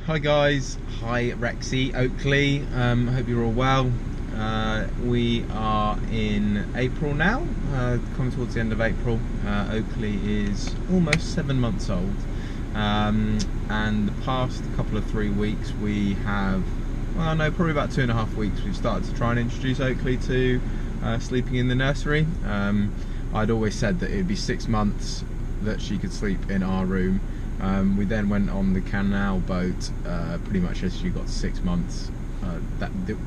Hi guys, hi Rexy, Oakley, I hope you're all well. We are in April now, coming towards the end of April. Oakley is almost 7 months old, and the past couple of 3 weeks we have, well no, probably about 2.5 weeks, we've started to try and introduce Oakley to sleeping in the nursery. I'd always said that it would be 6 months that she could sleep in our room. We then went on the canal boat pretty much as she got to 6 months,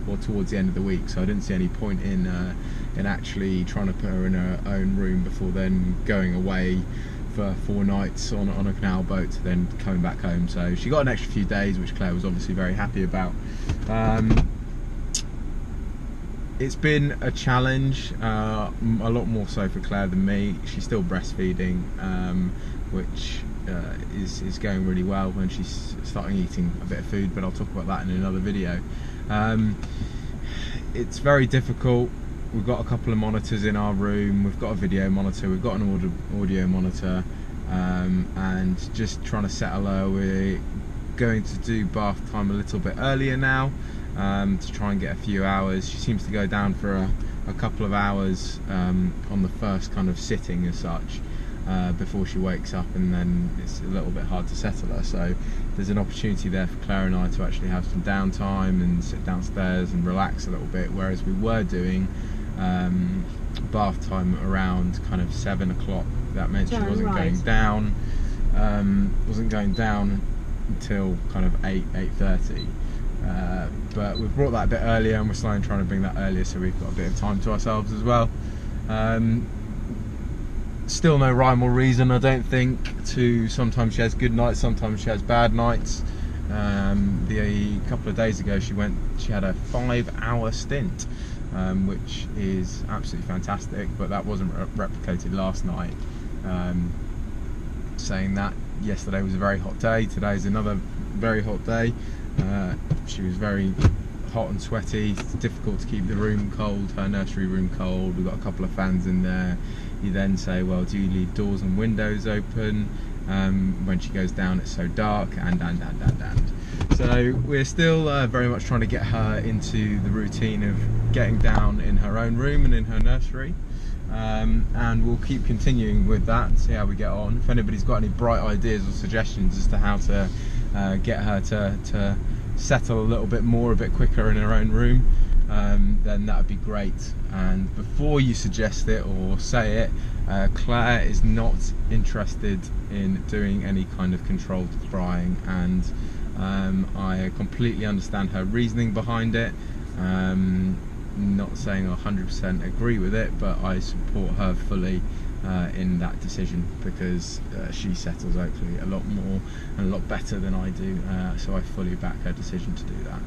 or towards the end of the week, so I didn't see any point in actually trying to put her in her own room before then going away for 4 nights on a canal boat, then coming back home. So she got an extra few days, which Claire was obviously very happy about. It's been a challenge, a lot more so for Claire than me. She's still breastfeeding, which is going really well when she's starting eating a bit of food, but I'll talk about that in another video. It's very difficult. We've got a couple of monitors in our room, we've got a video monitor, we've got an audio monitor, and just trying to settle her. We're going to do bath time a little bit earlier now, to try and get a few hours. She seems to go down for a couple of hours on the first kind of sitting as such, before she wakes up, and then it's a little bit hard to settle her. So there's an opportunity there for Claire and I to actually have some downtime and sit downstairs and relax a little bit, whereas we were doing bath time around kind of 7 o'clock. That meant she wasn't going down until kind of 8:30. But we've brought that a bit earlier, and we're slowly trying to bring that earlier so we've got a bit of time to ourselves as well. Still no rhyme or reason, I don't think, to sometimes she has good nights, sometimes she has bad nights. A couple of days ago she had a 5-hour stint, which is absolutely fantastic, but that wasn't replicated last night. Saying that, yesterday was a very hot day, today's another very hot day. She was very hot and sweaty. It's difficult to keep the room cold, her nursery room cold. We've got a couple of fans in there. You then say, well, do you leave doors and windows open? When she goes down it's so dark, and. So we're still very much trying to get her into the routine of getting down in her own room and in her nursery. And we'll keep continuing with that and see how we get on. If anybody's got any bright ideas or suggestions as to how to get her to settle a little bit more, a bit quicker in her own room, then that would be great. And before you suggest it or say it, Claire is not interested in doing any kind of controlled crying, and I completely understand her reasoning behind it. Not saying I 100% agree with it, but I support her fully in that decision, because she settles Oakley a lot more and a lot better than I do, so I fully back her decision to do that.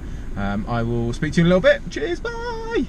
I will speak to you in a little bit. Cheers, bye!